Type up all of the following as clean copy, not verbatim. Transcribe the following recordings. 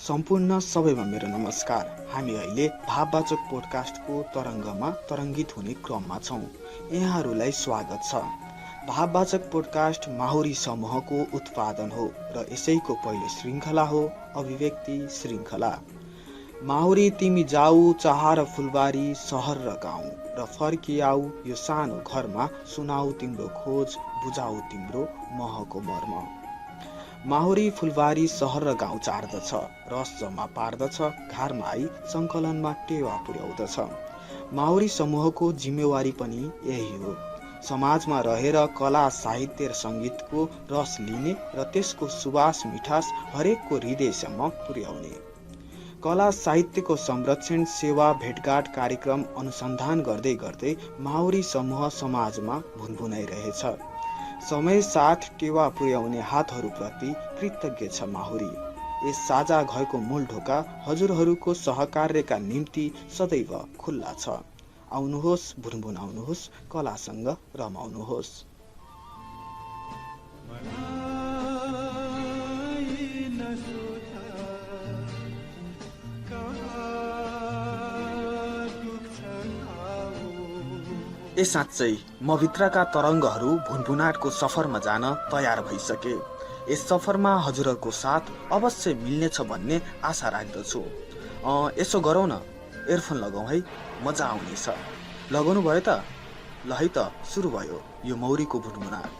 सम्पूर्ण सबैमा मेरो नमस्कार। हामी अहिले भाववाचक पोडकास्टको तरङ्गमा तरङ्गित हुने क्रममा छौँ। यहाँहरूलाई स्वागत छ। भाववाचक पोडकास्ट माहुरी समूहको उत्पादन हो र यसैको पहिलो श्रृङ्खला हो अभिव्यक्ति श्रृङ्खला। माहुरी तिमी जाऊ चहार फुलबारी सहर र गाउँ र फर्किआऊ यो सानो घरमा सुनाऊ तिम्रो खोज बुझाऊ तिम्रो महको मर्म। माहुरी फुलबारी सहर र गाउँ चार्दछ, रस जम्मा पार्दछ, घरमा आई सङ्कलनमा टेवा पुर्याउँदछ। माहुरी समूहको जिम्मेवारी पनि यही हो, समाजमा रहेर कला साहित्य र सङ्गीतको रस लिने र त्यसको सुवास मिठास हरेकको हृदयसम्म पुर्याउने। कला साहित्यको संरक्षण सेवा भेटघाट कार्यक्रम अनुसन्धान गर्दै गर्दै माहुरी समूह समाजमा भुनभुनाइरहेछ। समय साथ टेवा पुर्याउने हातहरूप्रति कृतज्ञ छ माहुरी। यस साझा घरको मूल ढोका हजुरहरूको सहकार्यका निम्ति सदैव खुल्ला छ। आउनुहोस्, भुनभुनाउनुहोस्, कलासँग रमाउनुहोस्। ए साँच्चै म भित्रका तरङ्गहरू भुनभुनाटको सफरमा जान तयार भइसके। यस सफरमा हजुरहरूको साथ अवश्य मिल्नेछ भन्ने आशा राख्दछु। यसो गरौँ न, एयरफोन लगाउँ है, मजा आउनेछ। लगाउनु भयो त? ल है त, सुरु भयो यो मौरीको भुनभुनाट।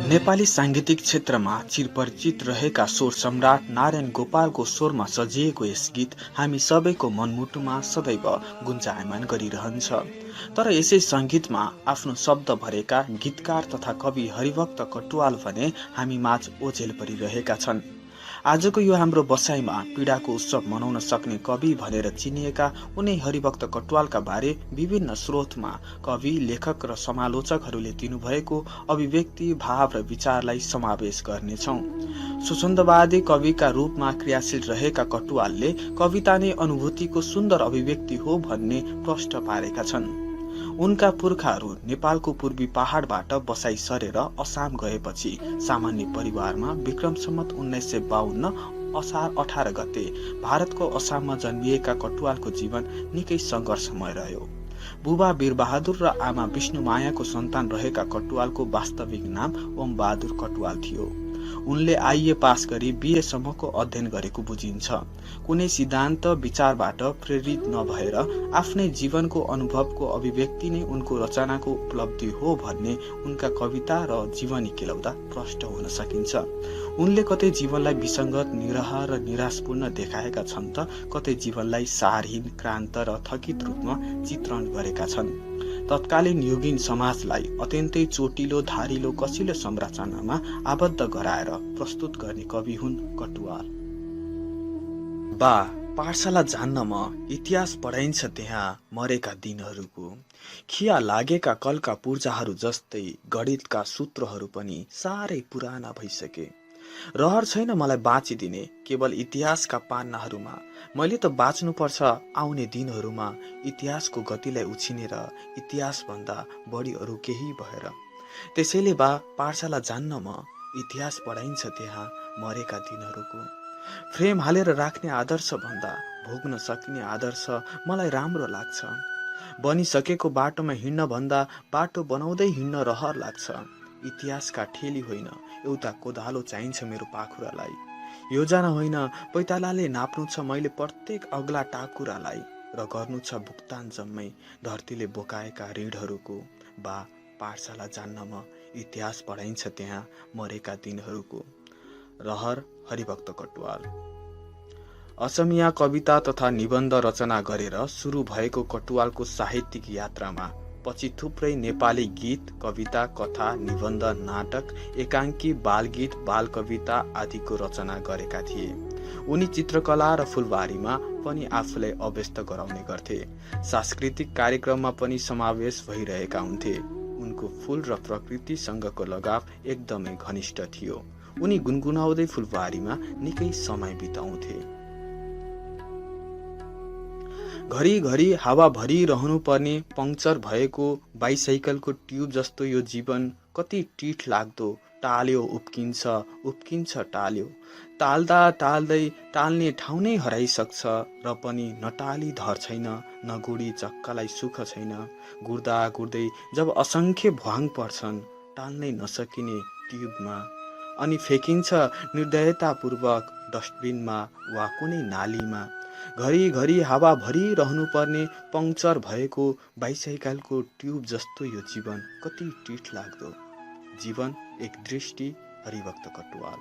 नेपाली साङ्गीतिक क्षेत्रमा चिरपरिचित रहेका स्वर सम्राट नारायण गोपालको स्वरमा सजिएको यस गीत हामी सबैको मनमुटुमा सदैव गुन्जायमान गरिरहन्छ। तर यसै सङ्गीतमा आफ्नो शब्द भरेका गीतकार तथा कवि हरिभक्त कटुवाल भने हामी माझ ओझेल परिरहेका छन्। आजको यो हाम्रो बसाइमा पीडाको उत्सव मनाउन सक्ने कवि भनेर चिनिएका उनै हरिभक्त कटुवालका बारे विभिन्न स्रोतमा कवि, लेखक र समालोचकहरूले दिनुभएको अभिव्यक्ति, भाव र विचारलाई समावेश गर्नेछौँ। स्वच्छन्दवादी कविका रूपमा क्रियाशील रहेका कटुवालले कविता नै अनुभूतिको सुन्दर अभिव्यक्ति हो भन्ने प्रष्ट पारेका छन्। उनका पुर्खाहरू नेपालको पूर्वी पहाडबाट बसाई सरेर असाम गएपछि सामान्य परिवारमा विक्रम सम्वत 1952 असार 18 गते भारतको असाममा जन्मिएका कटुवालको जीवन निकै सङ्घर्षमय रह्यो। बुबा वीरबहादुर र आमा विष्णुमायाको सन्तान रहेका कटुवालको वास्तविक नाम ओम बहादुर कटुवाल थियो। उनले आइए पास गरी बिए सम्मको अध्ययन गरेको बुझिन्छ। कुनै सिद्धान्त विचारबाट प्रेरित नभएर आफ्नै जीवनको अनुभवको अभिव्यक्ति नै उनको रचनाको उपलब्धि हो भन्ने उनका कविता र जीवनी केलाउँदा प्रष्ट हुन सकिन्छ। उनले कतै जीवनलाई विसङ्गत, निरह र निराशपूर्ण देखाएका छन् त कतै जीवनलाई सारहीन, क्रान्त र थकित रूपमा चित्रण गरेका छन्। तत्कालीन युगीन समाजलाई अत्यन्तै चोटिलो, धारिलो, कसिलो संरचनामा आबद्ध गराएर प्रस्तुत गर्ने कवि हुन् कटुवाल। बा पाठशाला जान्न म इतिहास पढाइन्छ त्यहाँ मरेका दिनहरूको। खिया लागेका कलका पूर्जाहरू जस्तै गणितका सूत्रहरू पनि साह्रै पुराना भइसके। रहर छैन मलाई बाँचिदिने केवल इतिहासका पान्नाहरूमा। मैले त बाँच्नुपर्छ आउने दिनहरूमा, इतिहासको गतिलाई उछिनेर इतिहासभन्दा बढी अरू केही भएर। त्यसैले बा पाठशाला जान्न म इतिहास पढाइन्छ त्यहाँ मरेका दिनहरूको। फ्रेम हालेर राख्ने आदर्श भन्दा भोग्न सक्ने आदर्श मलाई राम्रो लाग्छ। बनिसकेको बाटोमा हिँड्न भन्दा बाटो बनाउँदै हिँड्न रहर लाग्छ। इतिहासका ठेली होइन एउटा कोदालो चाहिन्छ मेरो पाखुरालाई। योजना होइन पैतालाले नाप्नु छ मैले प्रत्येक अग्ला टाकुरालाई र गर्नु छ भुक्तान जम्मै धरतीले बोकाएका ऋणहरूको। बा पाठशाला जान्न म इतिहास पढाइन्छ त्यहाँ मरेका दिनहरूको। रहर हरिभक्त कटुवाल। असमिया कविता तथा निबन्ध रचना गरेर सुरु भएको कटुवालको साहित्यिक यात्रामा पछि थुप्रै नेपाली गीत, कविता, कथा, निबन्ध, नाटक, एकाङ्की, बालगीत, बाल कविता आदिको रचना गरेका थिए। उनी चित्रकला र फुलबारीमा पनि आफूलाई अभ्यस्त गराउने गर्थे। सांस्कृतिक कार्यक्रममा पनि समावेश भइरहेका हुन्थे। उनको फूल र प्रकृतिसँगको लगाव एकदमै घनिष्ठ थियो। उनी गुनगुनाउँदै फुलबारीमा निकै समय बिताउँथे। घरिघरि हावा भरिरहनुपर्ने पङ्क्चर भएको बाइसाइकलको ट्युब जस्तो यो जीवन कति टिठ लाग्दो। टाल्यो उब्किन्छ, उब्किन्छ टाल्यो, टाल्दा टाल्दै टाल्ने ठाउँ नै हराइसक्छ र पनि नटाली धर छैन, नगुडी चक्कालाई सुख छैन। गुड्दा गुड्दै जब असङ्ख्य भ्वाङ पर्छन् टाल्नै नसकिने ट्युबमा, अनि फेकिन्छ निर्दयतापूर्वक डस्टबिनमा वा कुनै नालीमा। घरिघरि हावा भरिरहनुपर्ने पङ्क्चर भएको बाइसाइकलको ट्युब जस्तो यो जीवन कति टिठ लाग्दो। जीवन एक दृष्टि, हरिभक्त कटुवाल।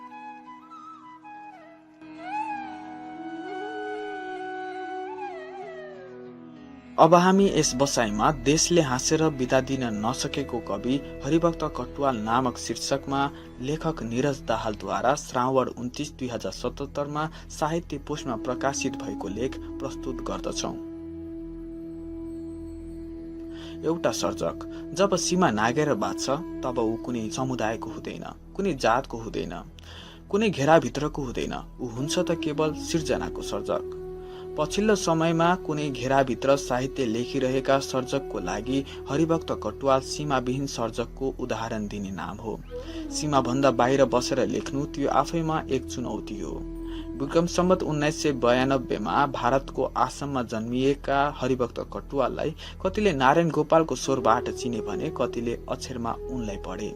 अब हामी यस बसाइमा देशले हाँसेर बिदा दिन नसकेको कवि हरिभक्त कटुवाल नामक शीर्षकमा लेखक नीरज दाहालद्वारा श्रावण 29, 2077 साहित्य पोस्टमा प्रकाशित भएको लेख प्रस्तुत गर्दछौं। एउटा सर्जक जब सीमा नागेर बाँच्छ तब ऊ कुनै समुदायको हुँदैन, कुनै जातको हुँदैन, कुनै घेराभित्रको हुँदैन। ऊ हुन्छ त केवल सिर्जनाको सर्जक। पछिल्लो समयमा कुनै घेराभित्र साहित्य लेखिरहेका सर्जकको लागि हरिभक्त कटुवाल सीमाविहीन सर्जकको उदाहरण दिने नाम हो। सीमाभन्दा बाहिर बसेर लेख्नु त्यो आफैमा एक चुनौती हो। विक्रम सम्वत 1992 मा भारतको आसाममा जन्मिएका हरिभक्त कटुवाललाई कतिले नारायण गोपालको स्वरबाट चिने भने कतिले अक्षरमा उनलाई पढे।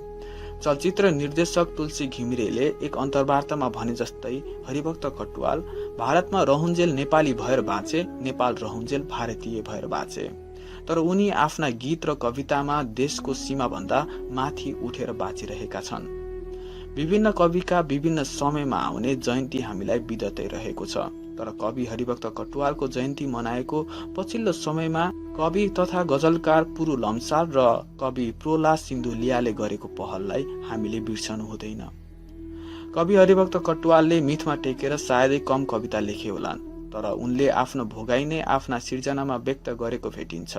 चलचित्र निर्देशक तुलसी घिमिरेले एक अन्तर्वार्तामा भने जस्तै हरिभक्त कटुवाल भारतमा रहुन्जेल नेपाली भएर बाँचे, नेपाल रहुन्जेल भारतीय भएर बाँचे। तर उनी आफ्ना गीत र कवितामा देशको सीमाभन्दा माथि उठेर बाँचिरहेका छन्। विभिन्न कविका विभिन्न समयमा आउने जयन्ती हामीलाई विदतै रहेको छ। तर कवि हरिभक्त कटुवालको जयन्ती मनाएको पछिल्लो समयमा कवि तथा गजलकार पुरु लम्साल र कवि प्रोला सिन्धुलियाले गरेको पहललाई हामीले बिर्सनु हुँदैन। कवि हरिभक्त कटुवालले मिथमा टेकेर सायदै कम कविता लेखे होलान्, तर उनले आफ्नो भोगाई नै आफ्ना सिर्जनामा व्यक्त गरेको भेटिन्छ।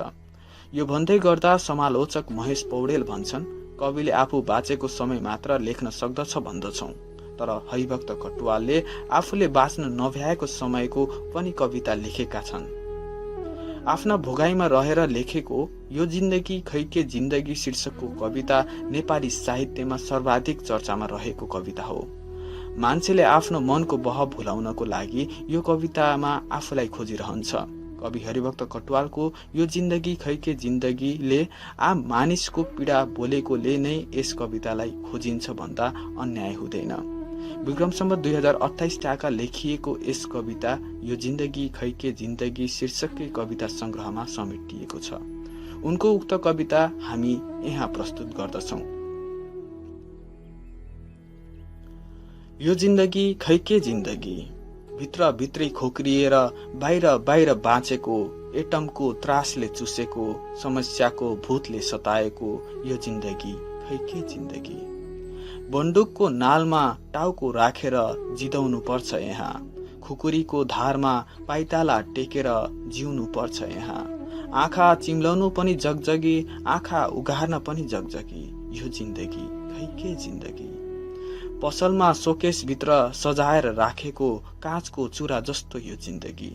यो भन्दै गर्दा समालोचक महेश पौडेल भन्छन्, कविले आफू बाँचेको समय मात्र लेख्न सक्दछ भन्दछौं, तर हरिभक्त कटुवालले आफूले बाँच्न नभ्याएको समयको पनि कविता लेखेका छन्। आफ्ना भोगाईमा रहेर लेखेको यो जिन्दगी खै के जिन्दगी शीर्षकको कविता नेपाली साहित्यमा सर्वाधिक चर्चामा रहेको कविता हो। मान्छेले आफ्नो मनको बह भुलाउनको लागि यो कवितामा आफूलाई खोजिरहन्छ। कवि हरिभक्त कटुवालको यो जिन्दगी खै के जिन्दगीले आम मानिसको पीडा बोलेकोले नै यस कवितालाई खोजिन्छ भन्दा अन्याय हुँदैन। विक्रम सम्वत 2028 टाका लेखिएको यस कविता यो जिन्दगी खै के जिन्दगी शीर्षककै कविता संग्रहमा समेटिएको छ। उनको उक्त कविता हामी यहाँ प्रस्तुत गर्दछौं। यो जिन्दगी खै के जिन्दगी, भित्र भित्रै खोक्रिएर बाहिर बाहिर बाँचेको, एटमको त्रासले चुसेको, समस्याको भूतले सताएको यो जिन्दगी खै के जिन्दगी। बन्दुकको नालमा टाउको राखेर जिताउनु पर्छ यहाँ, खुकुरीको धारमा पाइताला टेकेर जिउनु पर्छ यहाँ। आँखा चिम्लाउनु पनि जगजगी, आँखा उघार्न पनि जगजगी, यो जिन्दगी खै के जिन्दगी। पसलमा सोकेस भित्र सजाएर राखेको काँचको चुरा जस्तो यो जिन्दगी।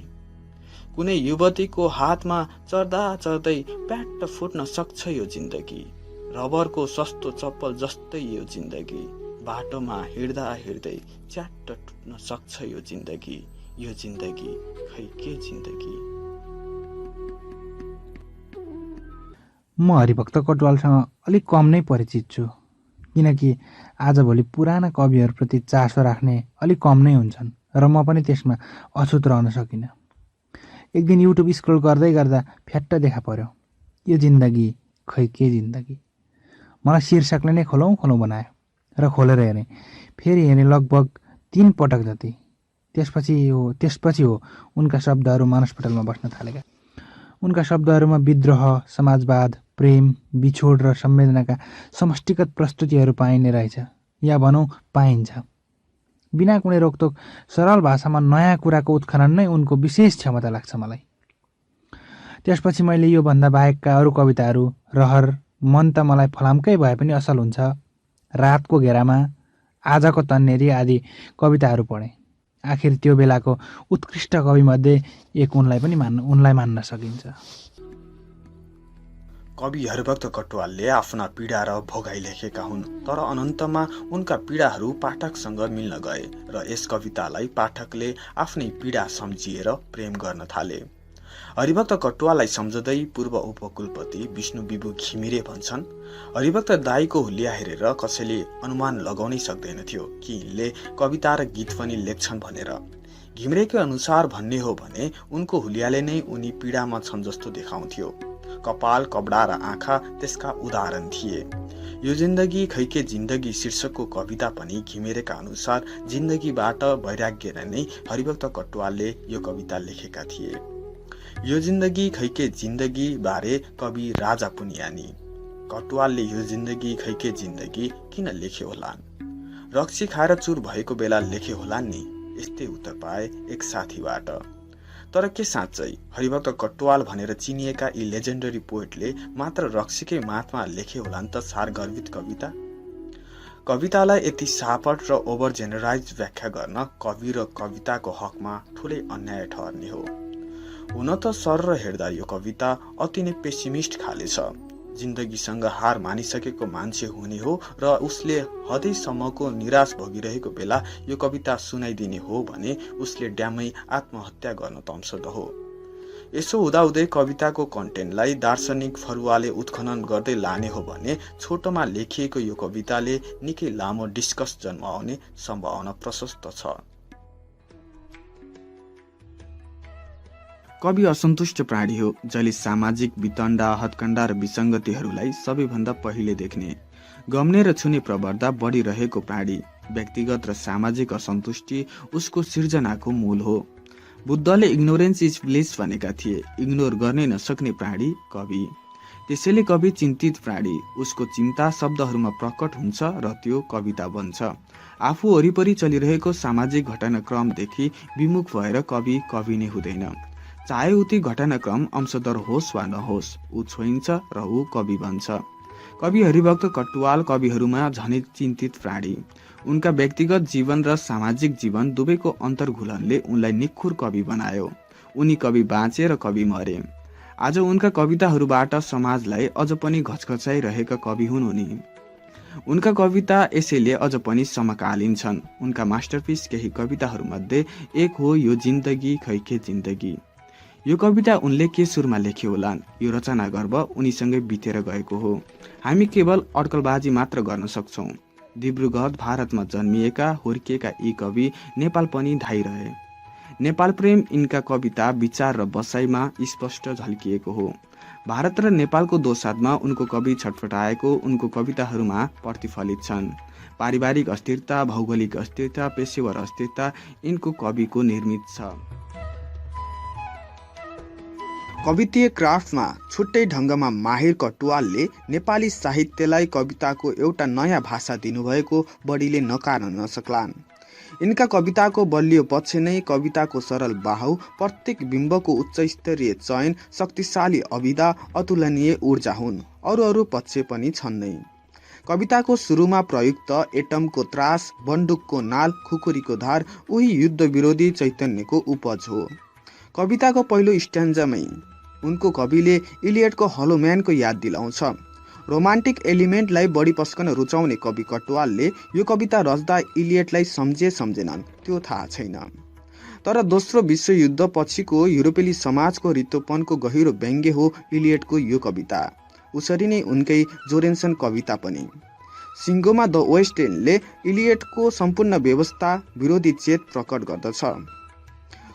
कुनै युवतीको हातमा चढ्दा चढ्दै प्याट्ट फुट्न सक्छ यो जिन्दगी। रबरको सस्तो चप्पल जस्तै यो जिन्दगी। बाटोमा हिँड्दा हिँड्दै च्याट्ट टुट्न सक्छ यो जिन्दगी। यो जिन्दगी खै के जिन्दगी। म हरिभक्त कटुवालसँग अलिक कम नै परिचित छु, किनकि आजभोलि पुराना कविहरूप्रति चासो राख्ने अलिक कम नै हुन्छन् र म पनि त्यसमा अछुत रहन सकिनँ। एक दिन युट्युब स्क्रोल गर्दै गर्दा फ्याट्ट देखा पर्यो, यो जिन्दगी खै के जिन्दगी। मलाई शीर्षकले नै खोलौँ खोलौँ बनायो र खोलेर हेरेँ, फेरि हेरेँ लगभग 3 पटक जति। त्यसपछि हो उनका शब्दहरू मानसपटलमा बस्न थालेका। उनका शब्दहरूमा विद्रोह, समाजवाद, प्रेम, बिछोड र संवेदनाका समष्टिगत प्रस्तुतिहरू पाइने रहेछ, या भनौँ पाइन्छ। बिना कुनै रोकटोक सरल भाषामा नयाँ कुराको उत्खनन नै उनको विशेष क्षमता लाग्छ मलाई। त्यसपछि मैले योभन्दा बाहेकका अरू कविताहरू, रहर, मन त मलाई फलामकै भए पनि असल हुन्छ, रातको घेरामा, आजको तन्नेरी आदि कविताहरू पढेँ। आखिर त्यो बेलाको उत्कृष्ट कविमध्ये एक उनलाई मान्न सकिन्छ। कवि हरिभक्त कटुवालले आफ्ना पीडा र भोगाई लेखेका हुन्, तर अनन्तमा उनका पीडाहरू पाठकसँग मिल्न गए र यस कवितालाई पाठकले आफ्नै पीडा सम्झिएर प्रेम गर्न थाले। हरिभक्त कटुवाललाई सम्झँदै पूर्व उपकुलपति विष्णु विभु घिमिरे भन्छन्, हरिभक्त दाईको हुलिया हेरेर कसैले अनुमान लगाउनै सक्दैनथ्यो कि यिनले कविता र गीत पनि लेख्छन् भनेर। घिमिरेकै अनुसार भन्ने हो भने उनको हुलियाले नै उनी पीडामा छन् जस्तो देखाउँथ्यो। कपाल, कपडा र आँखा त्यसका उदाहरण थिए। यो जिन्दगी खैके जिन्दगी शीर्षकको कविता पनि घिमिरेका अनुसार जिन्दगीबाट वैराग्य नै हरिभक्त कटुवालले यो कविता लेखेका थिए। यो जिन्दगी खैके जिन्दगी बारे कवि राजा पुनियानी। कटुवालले यो जिन्दगी खैके जिन्दगी किन लेखे होलान्? रक्सी खाएर चुर भएको बेला लेखे होलान् नि, यस्तै उत्तर पाए एक साथीबाट। तर के साँच्चै हरिभक्त कटुवाल भनेर चिनिएका यी लेजेन्डरी पोएटले मात्र रक्सीकै मातमा लेखे होलान् त सार गर्वित कविता? कवितालाई यति सापट र ओभर जेनरलाइज व्याख्या गर्न कवि र कविताको हकमा ठुलै अन्याय ठहर्ने हो। हुन त सर हेर्दा यो कविता अति नै पेसिमिस्ट खाले छ। जिन्दगीसँग हार मानिसकेको मान्छे हुने हो र उसले हदैसम्मको निराश भोगिरहेको बेला यो कविता सुनाइदिने हो भने उसले ड्यामै आत्महत्या गर्न तम्सद हो। यसो हुँदाहुँदै कविताको कन्टेन्टलाई दार्शनिक फरुवाले उत्खनन गर्दै लाने हो भने छोटोमा लेखिएको यो कविताले निकै लामो डिस्कस जन्माउने सम्भावना प्रशस्त छ। कवि असन्तुष्ट प्राणी हो, जसले सामाजिक वितण्डा, हत्कण्डा र विसङ्गतिहरूलाई सबैभन्दा पहिले देख्ने, गम्ने र छुने प्रवृत्ति बढिरहेको प्राणी। व्यक्तिगत र सामाजिक असन्तुष्टि उसको सिर्जनाको मूल हो। बुद्धले इग्नोरेन्स इज ब्लिस भनेका थिए। इग्नोर गर्नै नसक्ने प्राणी कवि। त्यसैले कवि चिन्तित प्राणी। उसको चिन्ता शब्दहरूमा प्रकट हुन्छ र त्यो कविता बन्छ। आफू वरिपरि चलिरहेको सामाजिक घटनाक्रमदेखि विमुख भएर कवि नै हुँदैन। चाहे उति घटनाक्रम अंशदर होस् वा नहोस्, ऊ छोइन्छ र ऊ कवि बन्छ। कवि हरिभक्त कटुवाल कविहरूमा झनै चिन्तित प्राणी। उनका व्यक्तिगत जीवन र सामाजिक जीवन दुवैको अन्तर्घुलनले उनलाई निखुर कवि बनायो। उनी कवि बाँचे र कवि मरे। आज उनका कविताहरूबाट समाजलाई अझ पनि घचघचाइरहेका कवि हुन् उनी। उनका कविता यसैले अझ पनि समकालीन छन्। उनका मास्टरपिस केही कविताहरूमध्ये एक हो यो जिन्दगी खैके जिन्दगी। यो कविता उनले के सुरमा लेखे होलान्? यो रचना गर्भ उनीसँगै बितेर गएको हो। हामी केवल अड्कलबाजी मात्र गर्न सक्छौं। दिब्रुगढ भारतमा जन्मिएका हुर्किएका यी कवि नेपाल पनि धाइरहे। नेपाल प्रेम यिनका कविता, विचार र बसाइमा स्पष्ट झल्किएको हो। भारत र नेपालको दोसाँधमा उनको कवि छटपटाएको उनको कविताहरूमा प्रतिफलित छन्। पारिवारिक अस्थिरता, भौगोलिक अस्थिरता, पेशेवर अस्थिरता यिनको कविको निर्मित छ। कवितीय क्राफ्टमा छुट्टै ढङ्गमा माहिर कटुवालले नेपाली साहित्यलाई कविताको एउटा नयाँ भाषा दिनुभएको बढीले नकार्न नसक्लान्। यिनका कविताको बलियो पक्ष नै कविताको सरल बाहु, प्रत्येक बिम्बको उच्च स्तरीय चयन, शक्तिशाली अभिधा, अतुलनीय ऊर्जा हुन्। अरू पक्ष पनि छन् नै। कविताको सुरुमा प्रयुक्त एटमको त्रास, बन्दुकको नाल, खुकुरीको धार उही युद्ध विरोधी चैतन्यको उपज हो। कविताको पहिलो स्ट्यान्जामै उनको कविले इलियटको हलो म्यानको याद दिलाउँछ। रोमान्टिक एलिमेन्टलाई बढी पस्कन रुचाउने कवि कटुवालले यो कविता रच्दा इलियटलाई सम्झेनन् त्यो थाहा छैन। तर दोस्रो विश्वयुद्ध पछिको युरोपेली समाजको रित्तोपनको गहिरो व्यङ्ग्य हो इलियटको यो कविता। उसरी नै उनकै जोरेन्सन कविता पनि। सिङ्गोमा द वेस्ट एन्डले इलियटको सम्पूर्ण व्यवस्था विरोधी चेत प्रकट गर्दछ।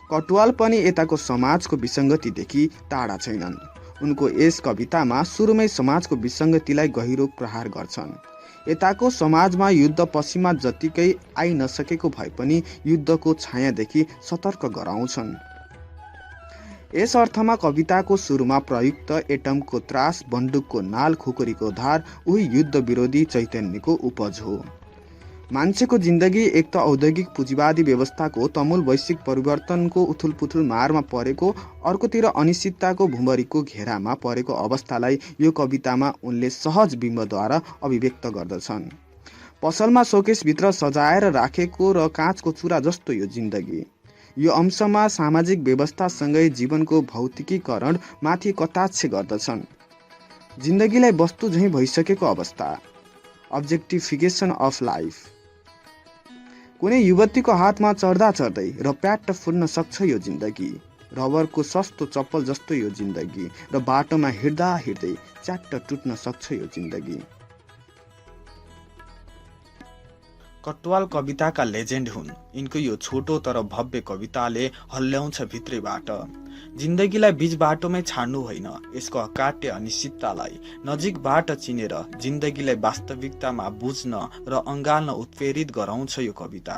कटुवाल पनि यताको समाजको विसङ्गतिदेखि टाढा छैनन्। उनको यस कवितामा सुरुमै समाजको विसङ्गतिलाई गहिरो प्रहार गर्छन्। यताको समाजमा युद्ध पश्चिमा जतिकै आइ नसकेको भए पनि युद्धको छायादेखि सतर्क गराउँछन्। यस अर्थमा कविताको सुरुमा प्रयुक्त एटमको त्रास, बन्दुकको नाल, खुकुरीको धार उही युद्ध विरोधी चैतन्यको उपज हो। मान्छेको जिन्दगी एक त औद्योगिक पुँजीवादी व्यवस्थाको तमूल वैश्विक परिवर्तनको उथुलपुथुल मारमा परेको, अर्कोतिर अनिश्चितताको भुमरीको घेरामा परेको अवस्थालाई यो कवितामा उनले सहज बिम्बद्वारा अभिव्यक्त गर्दछन्। पसलमा सोकेसभित्र सजाएर राखेको र काँचको चुरा जस्तो यो जिन्दगी। यो अंशमा सामाजिक व्यवस्थासँगै जीवनको भौतिकीकरण माथि कटाक्ष गर्दछन्। जिन्दगीलाई वस्तु झैँ भइसकेको अवस्था, अब्जेक्टिफिकेसन अफ लाइफ। कुनै युवतीको हातमा चढ्दा चढ्दै र प्याट्ट फुट्न सक्छ यो जिन्दगी। रबरको सस्तो चप्पल जस्तो यो जिन्दगी र बाटोमा हिँड्दा हिँड्दै च्याट्ट टुट्न सक्छ यो जिन्दगी। कटुवाल कविताका लेजेन्ड हुन्। यिनको यो छोटो तर भव्य कविताले हल्ल्याउँछ भित्रैबाट। जिन्दगीलाई बीच बाटोमै छाड्नु होइन, यसको अकाट्य अनिश्चिततालाई नजिकबाट चिनेर जिन्दगीलाई वास्तविकतामा बुझ्न र अँगाल्न उत्प्रेरित गराउँछ यो कविता।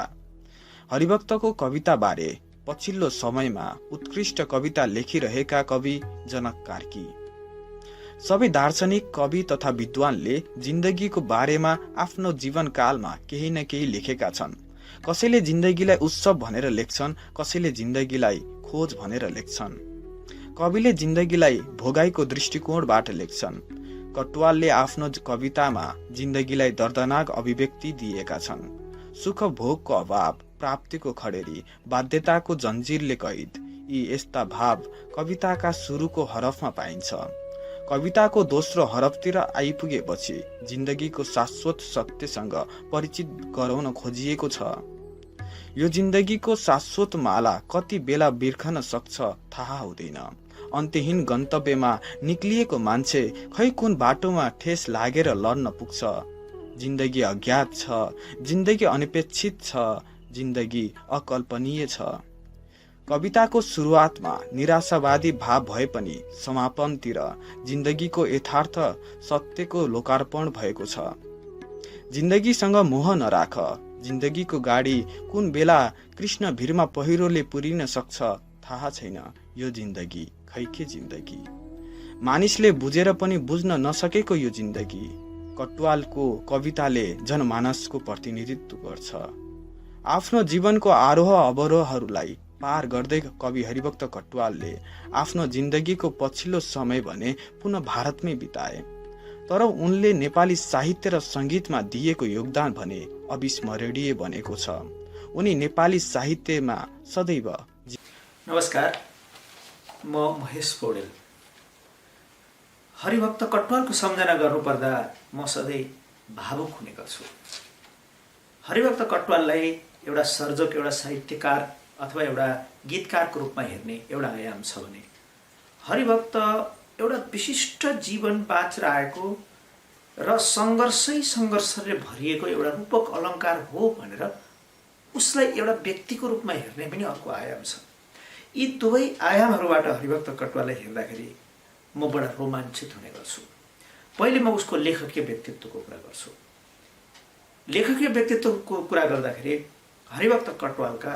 हरिभक्तको कविताबारे पछिल्लो समयमा उत्कृष्ट कविता लेखिरहेका कवि जनक कार्की। सबै दार्शनिक, कवि तथा विद्वानले जिन्दगीको बारेमा आफ्नो जीवनकालमा केही न केही लेखेका छन्। कसैले जिन्दगीलाई उत्सव भनेर लेख्छन्, कसैले जिन्दगीलाई खोज भनेर लेख्छन्। कविले जिन्दगीलाई भोगाइको दृष्टिकोणबाट लेख्छन्। कटुवालले आफ्नो कवितामा जिन्दगीलाई दर्दनाक अभिव्यक्ति दिएका छन्। सुख भोगको अभाव, प्राप्तिको खडेरी, बाध्यताको जन्जिरले कैद, यी यस्ता भाव कविताका सुरुको हरफमा पाइन्छ। कविताको दोस्रो हरफतिर आइपुगेपछि जिन्दगीको शाश्वत सत्यसँग परिचित गराउन खोजिएको छ। यो जिन्दगीको शाश्वत माला कति बेला बिर्खन सक्छ थाहा हुँदैन। अन्त्यहीन गन्तव्यमा निक्लिएको मान्छे खै कुन बाटोमा ठेस लागेर लड्न पुग्छ। जिन्दगी अज्ञात छ, जिन्दगी अनपेक्षित छ, जिन्दगी अकल्पनीय छ। कविताको सुरुवातमा निराशावादी भाव भए पनि समापनतिर जिन्दगीको यथार्थ सत्यको लोकार्पण भएको छ। जिन्दगीसँग मोह नराख, जिन्दगीको गाडी कुन बेला कृष्ण भिरमा पहिरोले पुरिन सक्छ थाहा छैन। यो जिन्दगी खै के जिन्दगी, मानिसले बुझेर पनि बुझ्न नसकेको यो जिन्दगी। कटुवालको कविताले जनमानसको प्रतिनिधित्व गर्छ। आफ्नो जीवनको आरोह अवरोहहरूलाई पार गर्दै कवि हरिभक्त कटुवालले आफ्नो जिन्दगीको पछिल्लो समय भने पुनः भारतमै बिताए। तर उनले नेपाली साहित्य र सङ्गीतमा दिएको योगदान भने अविस्मरणीय बनेको छ। उनी नेपाली साहित्यमा सदैव। नमस्कार, म महेश पौडेल। हरिभक्त कटुवालको सम्झना गर्नुपर्दा म सधैँ भावुक हुने गर्छु। हरिभक्त कटुवाललाई एउटा सर्जक, एउटा साहित्यकार अथवा एउटा गीतकारको रूपमा हेर्ने एउटा आयाम छ भने हरिभक्त एउटा विशिष्ट जीवन बाँचेर आएको र सङ्घर्षले भरिएको एउटा रूपक अलङ्कार हो भनेर उसलाई एउटा व्यक्तिको रूपमा हेर्ने पनि अर्को आयाम छ। यी दुवै आयामहरूबाट हरिभक्त कटुवाललाई हेर्दाखेरि म बडा रोमाञ्चित हुने गर्छु। पहिले म उसको लेखकीय व्यक्तित्वको कुरा गर्छु। लेखकीय व्यक्तित्वको कुरा गर्दाखेरि हरिभक्त कटुवालका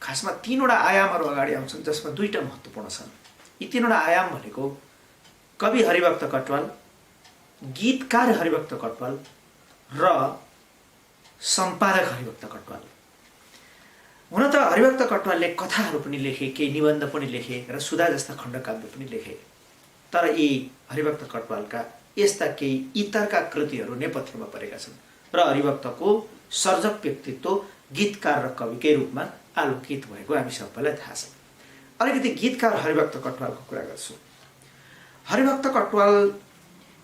खासमा तीनवटा आयामहरू अगाडि आउँछन्, जसमा दुईटा महत्त्वपूर्ण छन्। यी तीनवटा आयाम भनेको कवि हरिभक्त कटुवाल, गीतकार हरिभक्त कटुवाल र सम्पादक हरिभक्त कटुवाल। हुन त हरिभक्त कटुवालले कथाहरू पनि लेखे, केही निबन्ध पनि लेखे र सुधा जस्ता खण्डकाव्य पनि लेखे। तर यी हरिभक्त कटुवालका यस्ता केही इतरका कृतिहरू नेपथ्यमा परेका छन् र हरिभक्तको सर्जक व्यक्तित्व गीतकार र कविकै रूपमा आलोकित भएको हामी सबैलाई थाहा छ। अलिकति गीतकार हरिभक्त कटुवालको कुरा गर्छु। हरिभक्त कटुवाल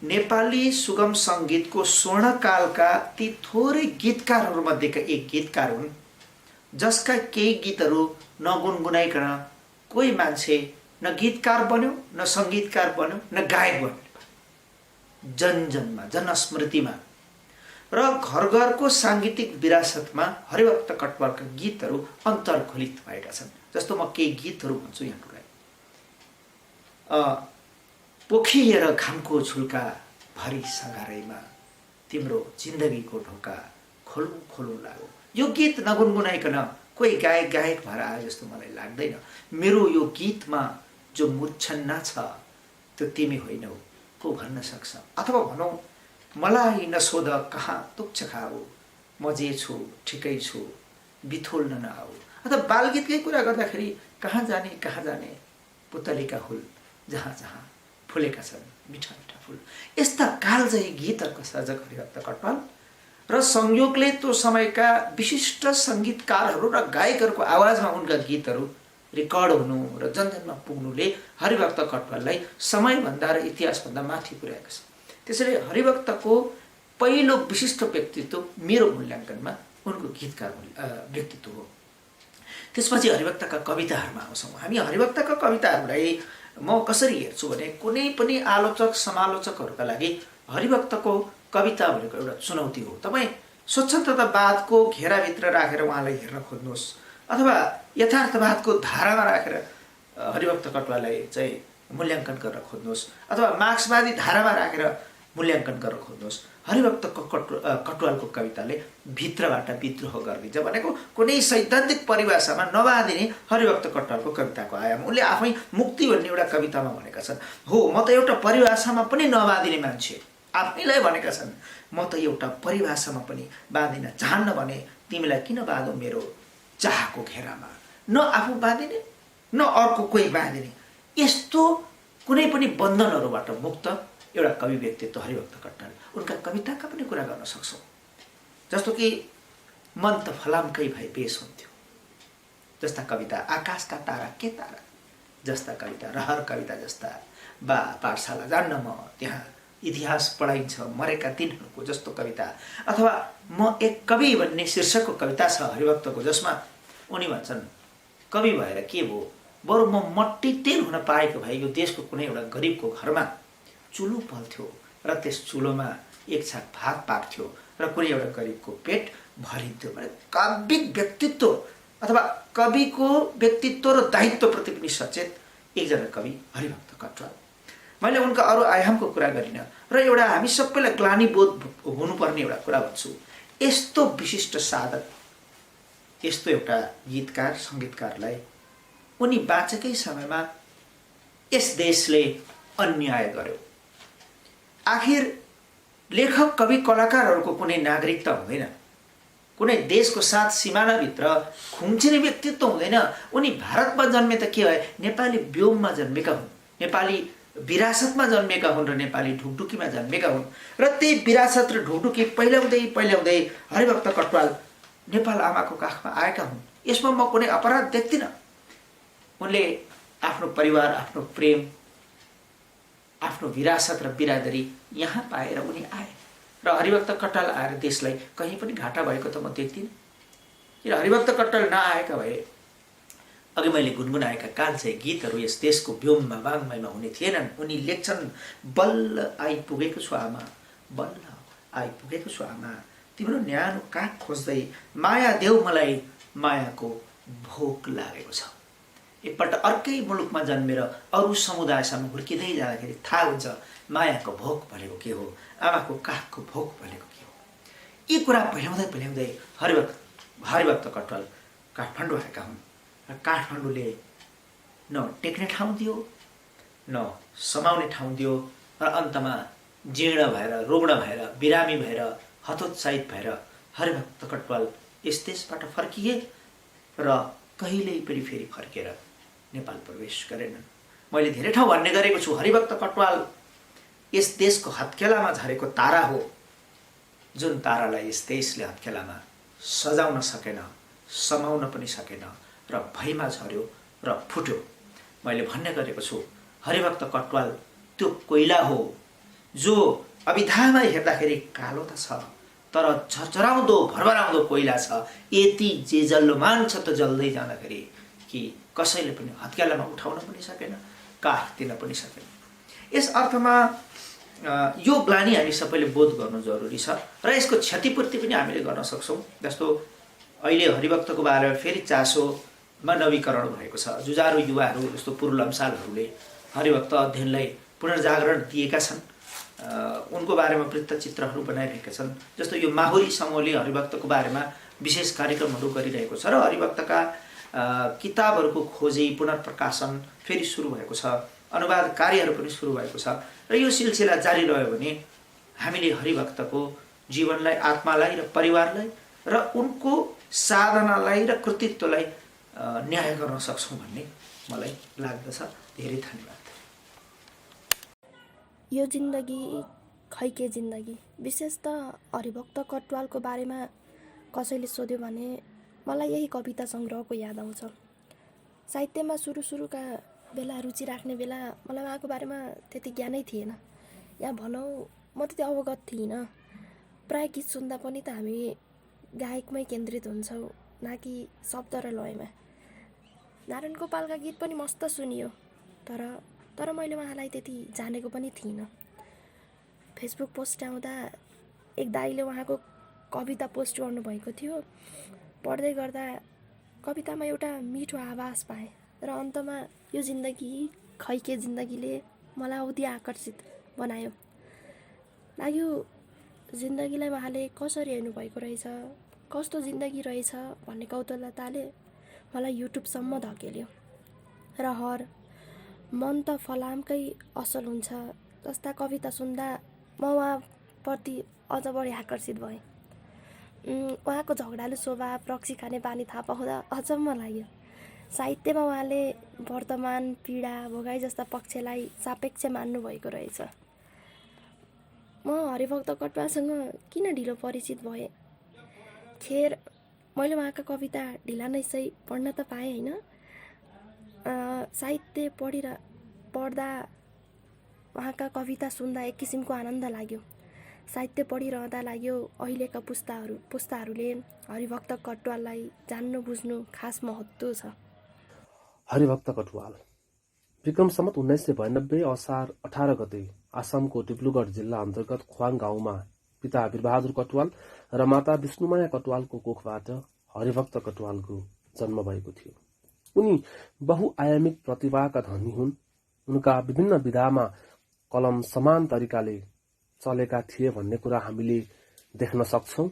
नेपाली सुगम सङ्गीतको स्वर्णकालका ती थोरै गीतकारहरूमध्येका एक गीतकार हुन्, जसका केही गीतहरू नगुनगुनाइकन कोही मान्छे न गीतकार बन्यो, न सङ्गीतकार बन्यो, न गायक बन्यो। जनजनमा, जनस्मृतिमा र घर घरको साङ्गीतिक विरासतमा हरिभक्त कटुवालका गीतहरू अन्तर्खलित भएका छन्। जस्तो म केही गीतहरू भन्छु यहाँ पुरा। पोखिएर घामको झुल्का भरि सगारैमा तिम्रो जिन्दगीको ढोका खोलौँ खोलौँ लाग्यो। यो गीत नगुनगुनाइकन कोही गायक भएर आए जस्तो मलाई लाग्दैन। मेरो यो गीतमा जो मूर्छना छ त्यो तिमी होइनौ, को भन्न सक्छ। अथवा भनौँ, मलाई नसोध कहाँ तुच्छ खाऊ, म जे छु ठिकै छु, बिथोल्न नआऊ। अथवा बालगीतकै कुरा गर्दाखेरि कहाँ जाने पुतलीका हुल जहाँ जहाँ फुलेका छन् मिठा मिठा फुल। यस्ता कालजयी गीतहरूको सर्जक हरिभक्त कटुवाल र संयोगले त्यो समयका विशिष्ट सङ्गीतकारहरू र गायकहरूको आवाजमा उनका गीतहरू रेकर्ड हुनु र जनजनमा पुग्नुले हरिभक्त कटुवाललाई समयभन्दा र इतिहासभन्दा माथि पुर्याएको छ। त्यसैले हरिभक्तको पहिलो विशिष्ट व्यक्तित्व मेरो मूल्याङ्कनमा उनको गीतकार व्यक्तित्व हो। त्यसपछि हरिभक्तका कविताहरूमा आउँछौँ। हामी हरिभक्तका कविताहरूलाई म कसरी हेर्छु भने कुनै पनि आलोचक समालोचकहरूका लागि हरिभक्तको कविता भनेको एउटा चुनौती हो। तपाईँ स्वच्छन्दतावादको घेराभित्र राखेर उहाँलाई हेर्न खोज्नुहोस् अथवा यथार्थवादको धारामा राखेर हरिभक्त कटुवाललाई चाहिँ मूल्याङ्कन गर्न खोज्नुहोस् अथवा मार्क्सवादी धारामा राखेर मूल्याङ्कन गर्न खोज्नुहोस्। हरिभक्त कटुवालको कविताले भित्रबाट विद्रोह गरिदिन्छ भनेको कुनै सैद्धान्तिक परिभाषामा नबाँधिने हरिभक्त कटुवालको कविताको आयाम। उनले आफै मुक्ति भन्ने एउटा कवितामा भनेका छन्, हो म त एउटा परिभाषामा पनि नबाँधिने मान्छे, आफैलाई भनेका छन् म त एउटा परिभाषामा पनि बाँधिन चाहन्न भने तिमीलाई किन बाँधौ मेरो चाहको घेरामा, न आफू बाँधिने न अर्को कोही बाँधिने। यस्तो कुनै पनि बन्धनहरूबाट मुक्त एउटा कवि व्यक्तित्व हरिभक्त कटुवाल। उनका कविताका पनि कुरा गर्न सक्छौँ, जस्तो कि मन त फलामकै भए बेस हुन्थ्यो जस्ता कविता, आकाशका तारा के तारा जस्ता कविता, रहर कविता जस्ता, बा पाठशाला जान्न म त्यहाँ इतिहास पढाइन्छ मरेका दिनहरूको जस्तो कविता, अथवा म एक कवि भन्ने शीर्षकको कविता छ हरिभक्तको जसमा उनी भन्छन् कवि भएर के भयो, बरु म मट्टी तेल हुन पाएको भए यो देशको कुनै एउटा गरिबको घरमा चुलो पल्थ्यो र त्यस चुलोमा एक छाक भात पाक्थ्यो र कुनै एउटा गरिबको पेट भरिन्थ्यो भने काव्यिक व्यक्तित्व अथवा कविको व्यक्तित्व र दायित्वप्रति पनि सचेत एकजना कवि हरिभक्त कटुवाल। मैले उनका अरू आयामको कुरा गरिनँ र एउटा हामी सबैलाई ग्लानीबोध हुनुपर्ने एउटा कुरा भन्छु, यस्तो विशिष्ट साधक यस्तो एउटा गीतकार सङ्गीतकारलाई उनी बाँचेकै समयमा यस देशले अन्याय गर्यो। आखिर लेखक कवि कलाकारहरूको कुनै नागरिकता हुँदैन, कुनै देशको साथ सिमानाभित्र खुम्चिने व्यक्तित्व हुँदैन। उनी भारतमा जन्मे त के भए, नेपाली व्योममा जन्मेका हुन्, नेपाली विरासतमा जन्मेका हुन् र नेपाली ढुकढुकीमा जन्मेका हुन् र त्यही विरासत र ढुकढुकी पहिल्याउँदै हरिभक्त कटुवाल नेपाल आमाको काखमा आएका हुन्। यसमा म कुनै अपराध देख्दिनँ। उनले आफ्नो परिवार, आफ्नो प्रेम, आफ्नो विरासत र बिरादरी यहाँ पाएर उनी आए र हरिभक्त कटुवाल आएर देशलाई कहीँ पनि घाटा भएको त म देख्दिनँ। किन हरिभक्त कटुवाल नआएका भए अघि मैले गुनगुनाएका कान्छे गीतहरू यस देशको व्योममा वाङ्मयमा हुने थिएनन्। उनी लेख्छन्, बल्ल आइपुगेको छु आमा, बल्ल आइपुगेको छु आमा, तिम्रो न्यानो काख खोज्दै माया देऊ मलाई, मायाको भोक लागेको छ। एकपल्ट अर्कै मुलुकमा जन्मेर अरू समुदायसम्म हुर्किँदै जाँदाखेरि थाहा हुन्छ मायाको भोक भनेको के हो, आमाको काखको भोक भनेको के हो। यी कुरा पहिल्याउँदै हरिभक्त कटुवाल काठमाडौँ आएका हुन् र काठमाडौँले न टेक्ने ठाउँ दियो न समाउने ठाउँ दियो र अन्तमा जीर्ण भएर, रुग्ण भएर, बिरामी भएर, हतोत्साहित भएर हरिभक्त कटुवाल यस देशबाट फर्किए र कहिल्यै पनि फेरि फर्केर नेपाल प्रवेश गरेनन्। मैले धेरै ठाउँ भन्ने गरेको छु, हरिभक्त कटुवाल यस देशको हत्केलामा झरेको तारा हो, जुन तारालाई यस देशले हत्केलामा सजाउन सकेन, समाउन पनि सकेन र भैमा झर्यो र फुट्यो। मैले भन्ने गरेको छु, हरिभक्त कटुवाल त्यो कोइला हो जो अभिधामा हेर्दाखेरि कालो त छ तर झरझराउँदो भरभराउँदो कोइला छ। यति जे जल्लोमान छ त जल्दै जाँदाखेरि कि कसैले पनि हत्केलामा उठाउन पनि सकेन, काठ दिन पनि सकेन। यस अर्थमा यो ग्लानी हामी सबैले बोध गर्नु जरुरी छ र यसको क्षतिपूर्ति पनि हामीले गर्न सक्छौँ। जस्तो अहिले हरिभक्तको बारेमा फेरि चासोमा नवीकरण भएको छ। जुझारु युवाहरू जस्तो पूर्व लम्सालहरूले हरिभक्त अध्ययनलाई पुनर्जागरण दिएका छन्, उनको बारेमा वृत्तचित्रहरू बनाइरहेका छन्। जस्तो यो माहुरी समूहले हरिभक्तको बारेमा विशेष कार्यक्रमहरू गरिरहेको छ र हरिभक्तका किताबहरूको खोजी पुनर्प्रकाशन फेरि सुरु भएको छ, अनुवाद कार्यहरू पनि सुरु भएको छ र यो सिलसिला जारी रह्यो भने हामीले हरिभक्तको जीवनलाई, आत्मालाई र परिवारलाई र उनको साधनालाई र कृतित्वलाई न्याय गर्न सक्छौँ भन्ने मलाई लाग्दछ। धेरै धन्यवाद। यो जिन्दगी खै के जिन्दगी। विशेष त हरिभक्त कटुवालको बारेमा कसैले सोध्यो भने मलाई यही कविता सङ्ग्रहको याद आउँछ। साहित्यमा सुरुका बेला रुचि राख्ने बेला मलाई उहाँको बारेमा त्यति ज्ञानै थिएन, या भनौँ म त्यति अवगत थिइनँ। प्राय गीत सुन्दा पनि त हामी गायकमै केन्द्रित हुन्छौँ, न कि शब्द र लयमा। नारायण गोपालका गीत पनि मस्त सुनियो, तर मैले उहाँलाई त्यति जानेको पनि थिइनँ। फेसबुक पोस्ट आउँदा एक दाइले उहाँको कविता पोस्ट गर्नुभएको थियो। पढ्दै गर्दा कवितामा एउटा मिठो आवाज पाएँ र अन्तमा यो जिन्दगी खै के जिन्दगीले मलाई औधी आकर्षित बनायो। लाग्यो जिन्दगीलाई उहाँले कसरी हेर्नुभएको रहेछ, कस्तो जिन्दगी रहेछ भन्ने कौतूहलताले मलाई युट्युबसम्म धकेल्यो। रहर, मन त फलामकै असल हुन्छ जस्ता कविता सुन्दा म उहाँप्रति अझ बढी आकर्षित भएँ। उहाँको झगडालु स्वभाव, रक्सी खाने बानी थाहा पाउँदा अचम्म लाग्यो। साहित्यमा उहाँले वर्तमान, पीडा, भोगाई जस्ता पक्षलाई सापेक्ष मान्नुभएको रहेछ। म हरिभक्त कटुवालसँग किन ढिलो परिचित भएँ? खेर मैले उहाँका कविता ढिला नै सही पढ्न त पाएँ होइन। साहित्य पढ्दा उहाँका कविता सुन्दा एक किसिमको आनन्द लाग्यो। साहित्य पढिरहँदा लाग्यो अहिलेका पुस्ताहरूले हरिभक्त कटुवाललाई जान्नु बुझ्नु खास महत्त्व छ। हरिभक्त कटुवाल विक्रम सम्वत 1992 असार 18 गते आसामको डिब्रुगढ जिल्ला अन्तर्गत ख्वाङ गाउँमा पिता वीरबहादुर कटुवाल र माता विष्णुमाया कटुवालको कोखबाट हरिभक्त कटुवालको जन्म भएको थियो। उनी बहुआयामिक प्रतिभाका धनी हुन्। उनका विभिन्न विधामा कलम समान तरिकाले चलेका थिए भन्ने कुरा हामीले देख्न सक्छौं।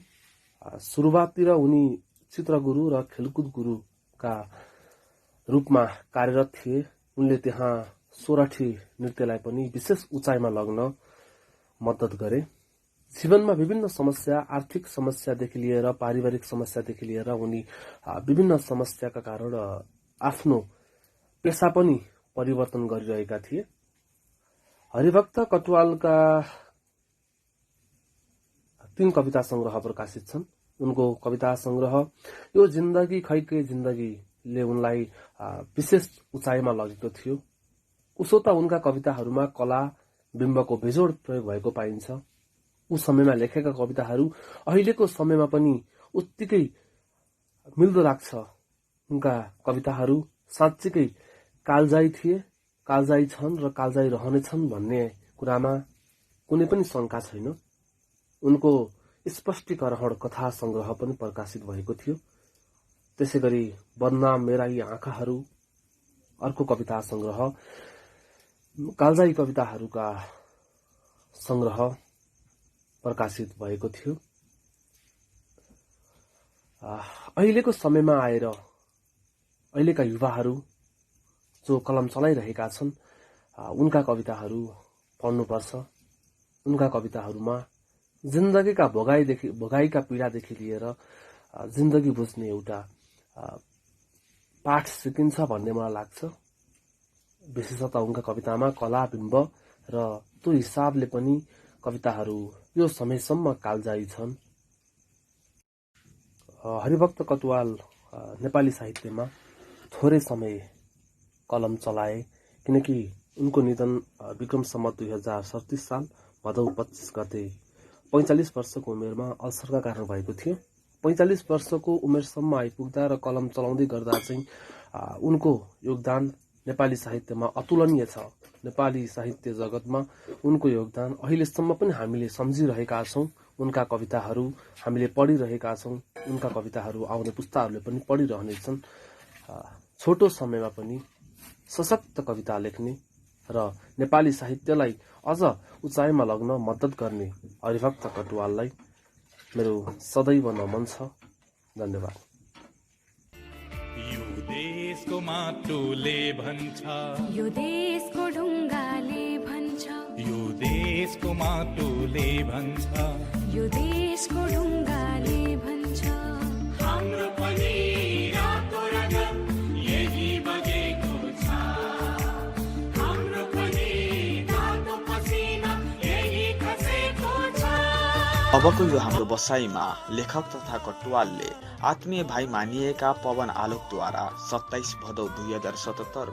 सुरुवाततिर उनी चित्रगुरु र खेलकुद गुरुका रूपमा कार्यरत थिए। उनले त्यहाँ सोरठी नृत्यलाई पनि विशेष उचाइमा लग्न मद्दत गरे। जीवनमा विभिन्न समस्या, आर्थिक समस्यादेखि लिएर पारिवारिक समस्यादेखि लिएर उनी विभिन्न समस्याका कारण आफ्नो पेशा पनि परिवर्तन गरिरहेका थिए। हरिभक्त कटुवालका 3 कविता संग्रह प्रकाशित छन्। उनको कविता संग्रह यो जिन्दगी खै के जिन्दगीले उनलाई विशेष उचाइमा लगेको थियो। उसो त उनका कविताहरूमा कला बिम्बको बेजोड प्रयोग भएको पाइन्छ। उस समयमा लेखेका कविताहरू अहिलेको समयमा पनि उत्तिकै मिल्दो लाग्छ। उनका कविताहरू साँच्चीकै कालजाई थिए, कालजाई छन् र कालजाई रहनेछन् भन्ने कुरामा कुनै पनि शंका छैन। उनको स्पष्टीकरण कथा संग्रह पनि प्रकाशित भएको थियो। त्यसैगरी बदनाम मेरा यी आँखाहरू अर्को कविता संग्रह, कालजाई कविताहरूका संग्रह प्रकाशित भएको थियो। अहिलेको समयमा आएर अहिलेका युवाहरू जो कलम चलाइरहेका छन् उनका कविताहरू पढ्नुपर्छ। उनका कविताहरूमा जिन्दगीका भोगाईका पीडादेखि लिएर जिन्दगी बुझ्ने एउटा पाठ सिकिन्छ भन्ने मलाई लाग्छ। विशेषतः उनका कवितामा कला बिम्ब र त्यो हिसाबले पनि कविताहरू यो समयसम्म कालजाई छन्। हरिभक्त कटुवाल नेपाली साहित्यमा थोरै समय कलम चलाए, किनकि उनको निधन विक्रम सम्वत 2037 साल भदौ 25 गते 45 वर्षको उमेरमा अल्सरका कारण भएको थियो। 45 वर्षको उमेरसम्म आइपुग्दा र कलम चलाउँदै गर्दा चाहिँ उनको योगदान नेपाली साहित्यमा अतुलनीय छ। नेपाली साहित्य जगतमा उनको योगदान अहिलेसम्म पनि हामीले सम्झिरहेका छौं। उनका कविताहरू हामीले पढिरहेका छौं। उनका कविताहरू आउने पुस्ताहरूले पनि पढिरहनेछन्। छोटो समयमा पनि सशक्त कविता लेख्ने र नेपाली साहित्यलाई अझ उचाइमा लग्न मद्दत गर्ने हरिभक्त कटुवाललाई मेरो सदैव नमन छ। धन्यवाद। यो देशको माटोले भन्छ, यो देशको ढुङ्गाले भन्छ, यो देशको माटोले भन्छ, यो देशको ढुङ्गाले भन्छ, हाम्रो पनि रातो रगत यही बगेको छ, हाम्रो पनि तातो पसिना यही खसेको अबको यो हाम्रो बसाइमा लेखक तथा कटुवालले आत्मीय भाइ मानिएका पवन आलोकद्वारा 27 भदौ 2077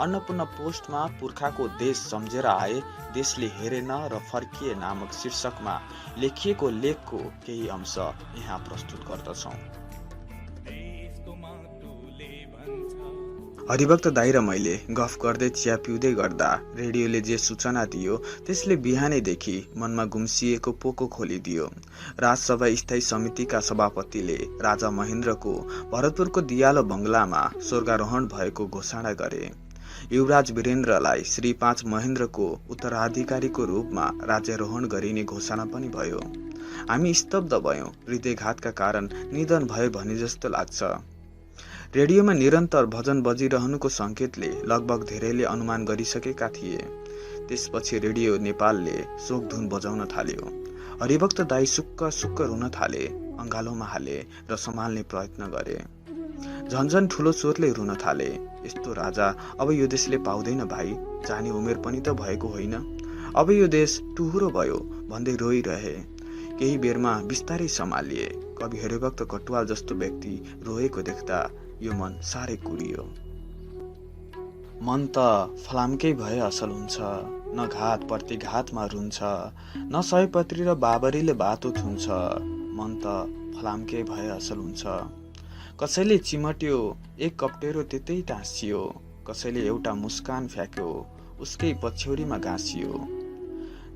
अन्नपूर्ण पोस्टमा पुर्खाको देश सम्झेर आए, देशले हेरेन र फर्किए नामक शीर्षकमा लेखिएको लेखको केही अंश यहाँ प्रस्तुत गर्दछौँ। हरिभक्त दाइ र मैले गफ गर्दै चिया पिउँदै गर्दा रेडियोले जे सूचना दियो त्यसले बिहानैदेखि मनमा गुम्सिएको पोको खोलिदियो। राजसभा स्थायी समितिका सभापतिले राजा महेन्द्रको भरतपुरको दियालो बंगलामा स्वर्गारोहण भएको घोषणा गरे। युवराज वीरेन्द्रलाई श्री 5 महेन्द्रको उत्तराधिकारीको रूपमा राज्यारोहण गरिने घोषणा पनि भयो। हामी स्तब्ध भयौं। हृदयघातका कारण निधन भयो भने जस्तो लाग्छ। रेडियोमा निरन्तर भजन बजिरहनुको संकेतले लगभग धेरैले अनुमान गरिसकेका थिए। त्यसपछि रेडियो नेपालले शोकधुन बजाउन थाल्यो। हरिभक्त दाइ सुक्क सुक्क रुन थाले, अंगालोमा हाले र सम्हाल्ने प्रयत्न गरे। झन्झन ठुलो स्वरले रुन थाले। यस्तो राजा अब यो देशले पाउँदैन भाइ, जाने उमेर पनि त भएको होइन, अब यो देश टुहुरो भयो भन्दै रोइरहे। केही बेरमा बिस्तारै सम्हालिए। कवि हरिभक्त कटुवाल जस्तो व्यक्ति रोएको देख्दा यो मन साह्रै कुडियो। मन त फलामकै भए असल हुन्छ, न घात प्रतिघातमा रुन्छ, न सयपत्री र बाबरीले बाटो थुन्छ। मन त फलामकै भए असल हुन्छ। कसैले चिमट्यो, एक कप्टेरो त्यतै टाँसियो, कसैले एउटा मुस्कान फ्याँक्यो, उसकै पछ्यौरीमा गाँसियो।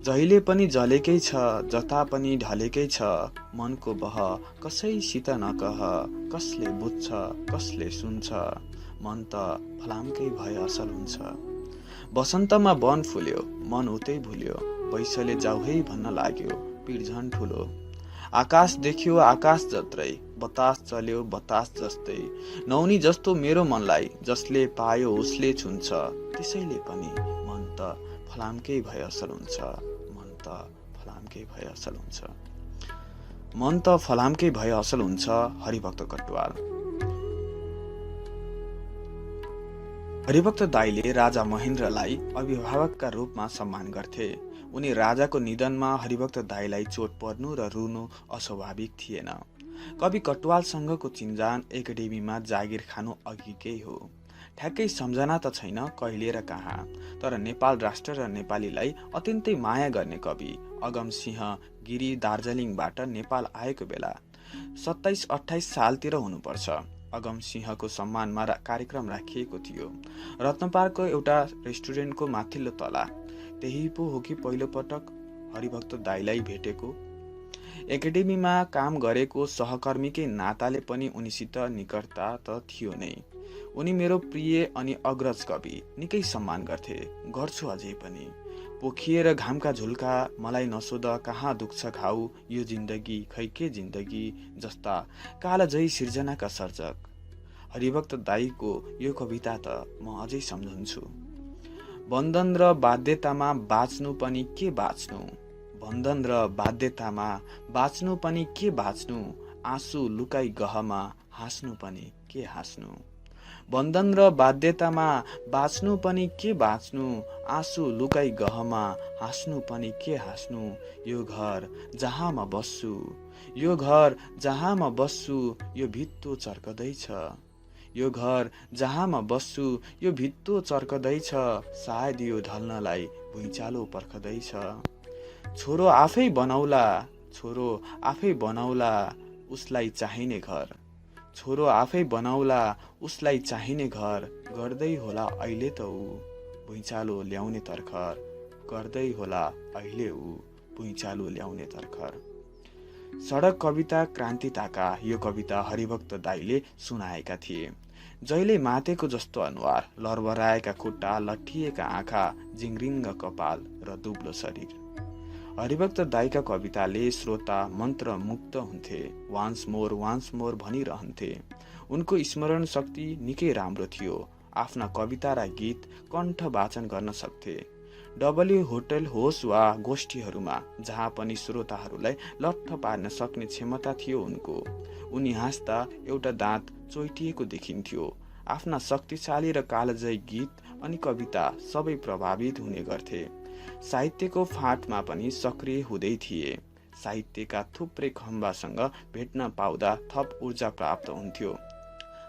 जहिले पनि जलेकै छ, जता पनि ढलेकै छ, मनको बह कसैसित नकह, कसले बुझ्छ कसले सुन्छ। मन त फलामकै भए असल हुन्छ। बसन्तमा वन फुल्यो, मन उतै भुल्यो, वैसले जाउहै भन्न लाग्यो, पीड झन ठुलो। आकाश देख्यो आकाश जत्रै, बतास चल्यो बतास जस्तै, नौनी जस्तो मेरो मनलाई जसले पायो उसले छुन्छ। त्यसैले पनि मन त फलामकै भए असल हुन्छ। मन त फलामकै भए असल हुन्छ। मन त फलामकै भए असल हुन्छ। हरिभक्त कटुवाल। हरिभक्त दाइले राजा महेन्द्रलाई अभिभावकका रूपमा सम्मान गर्थे। उनी राजाको निधनमा हरिभक्त दाइलाई चोट पर्नु र रुनु अस्वाभाविक थिएन। कवि कटुवालसँगको चिन्जान एकाडेमीमा जागिर खानु अघिकै हो। ठ्याक्कै सम्झना त छैन कहिले र कहाँ, तर नेपाल राष्ट्र र नेपालीलाई अत्यन्तै माया गर्ने कवि अगमसिंह गिरी दार्जिलिङबाट नेपाल आएको बेला 27-28 सालतिर हुनुपर्छ। अगमसिंहको सम्मानमा कार्यक्रम राखिएको थियो। रत्नपार्कको एउटा रेस्टुरेन्टको माथिल्लो तला। त्यही पो हो कि पहिलो पटक हरिभक्त दाइलाई भेटेको। एकाडेमीमा काम गरेको सहकर्मीकै नाताले पनि उनीसित निकटता त थियो नै। उनी मेरो प्रिय अनि अग्रज कवि, निकै सम्मान गर्थे, गर्छु अझै पनि। पोखिएर घामका झुल्का, मलाई नसोध कहाँ दुख्छ घाउ, यो जिन्दगी खै के जिन्दगी जस्ता कालजयी सिर्जनाका सर्जक हरिभक्त दाइको यो कविता त म अझै सम्झन्छु। बन्धन र बाध्यतामा बाँच्नु पनि के बाँच्नु, बन्धन र बाध्यतामा बाँच्नु पनि के बाँच्नु, आँसु लुकाई गहमा हाँस्नु पनि के हाँस्नु। बन्धन र बाध्यतामा बाँच्नु पनि के बाँच्नु, आँसु लुकाई गहमा हाँस्नु पनि के हाँस्नु। यो घर जहाँ म बस्छु, यो घर जहाँ म बस्छु, यो भित्तो चर्कदैछ, यो घर जहाँ म बस्छु, यो भित्तो चर्कदैछ, सायद यो ढल्नलाई भुइँचालो पर्खदैछ। छोरो आफै बनाउला, छोरो आफै बनाउला उसलाई चाहिने घर, छोरो आफै बनाउला उसलाई चाहिने घर, गर्दै होला अहिले त ऊ भुइँचालो ल्याउने तर्खर, गर्दै होला अहिले ऊ भुइँचालो ल्याउने तर्खर। सडक कविता क्रान्तिताका यो कविता हरिभक्त दाइले सुनाएका थिए। जहिले मातेको जस्तो अनुहार, लरबराएका खुट्टा, लट्ठिएका आँखा, जिङ्रिङ्ग कपाल र दुब्लो शरीर। हरिभक्त दाइका कविताले श्रोता मन्त्र मुक्त हुन्थे। वान्स मोर भनिरहन्थे। उनको स्मरण शक्ति निकै राम्रो थियो। आफ्ना कविता र गीत कण्ठ वाचन गर्न सक्थे। डबल्यू होटल होस् वा गोष्ठीहरूमा जहाँ पनि श्रोताहरूलाई लट्ठ पार्न सक्ने क्षमता थियो उनको। उनी हाँस्दा एउटा दाँत चोइटिएको देखिन्थ्यो। आफ्ना शक्तिशाली र कालजयी गीत अनि कविता सबै प्रभावित हुने गर्थे। साहित्यको फाँटमा पनि सक्रिय हुँदै थिए। साहित्यका थुप्रै खम्बासँग भेट्न पाउँदा थप ऊर्जा प्राप्त हुन्थ्यो।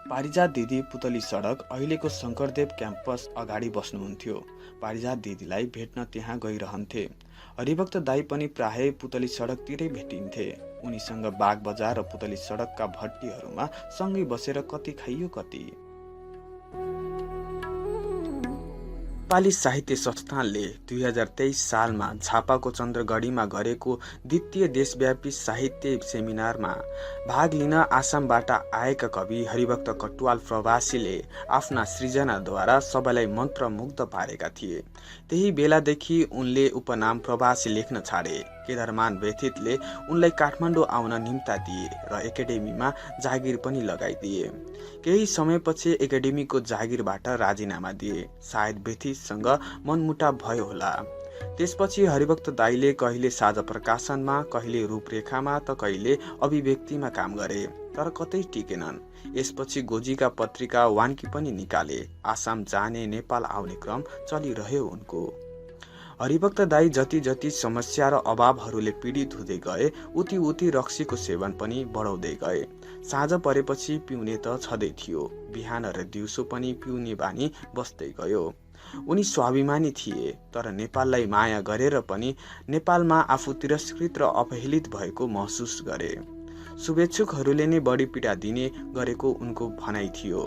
पारिजात दिदी पुतली सडक अहिलेको शङ्करदेव क्याम्पस अगाडि बस्नुहुन्थ्यो। पारिजात दिदीलाई भेट्न त्यहाँ गइरहन्थे। हरिभक्त दाई पनि प्रायः पुतली सडकतिरै भेटिन्थे। उनीसँग बाग बजार र पुतली सडकका भट्टीहरूमा सँगै बसेर कति खाइयो कति। नेपाली साहित्य संस्थानले 2023 सालमा झापाको चन्द्रगढीमा गरेको द्वितीय देशव्यापी साहित्य सेमिनारमा भाग लिन आसामबाट आएका कवि हरिभक्त कटुवाल प्रवासीले आफ्ना सृजनाद्वारा सबैलाई मन्त्रमुग्ध पारेका थिए। त्यही बेलादेखि उनले उपनाम प्रवासी लेख्न छाडे। केदारमान व्यथितले उनलाई काठमाडौँ आउन निम्ता दिए र एकाडेमीमा जागिर पनि लगाइदिए। केही समयपछि एकाडेमीको जागिरबाट राजीनामा दिए। सायद व्यथितसँग मनमुटाव भयो होला। त्यसपछि हरिभक्त दाइले कहिले साझा प्रकाशनमा, कहिले रूपरेखामा त कहिले अभिव्यक्तिमा काम गरे, तर कतै टिकेनन्। यसपछि गोजीका पत्रिका वान्की पनि निकाले। आसाम जाने, नेपाल आउने क्रम चलिरह्यो उनको। हरिभक्त दाई जति जति समस्या र अभावहरूले पीडित हुँदै गए उति उति रक्सीको सेवन पनि बढाउँदै गए। साँझ परेपछि पिउने त छँदै थियो, बिहान र दिउँसो पनि पिउने बानी बस्दै गयो। उनी स्वाभिमानी थिए, तर नेपाललाई माया गरेर पनि नेपालमा आफू तिरस्कृत र अपहेलित भएको महसुस गरे। शुभेच्छुकहरूले नै बढी पीडा दिने गरेको उनको भनाइ थियो।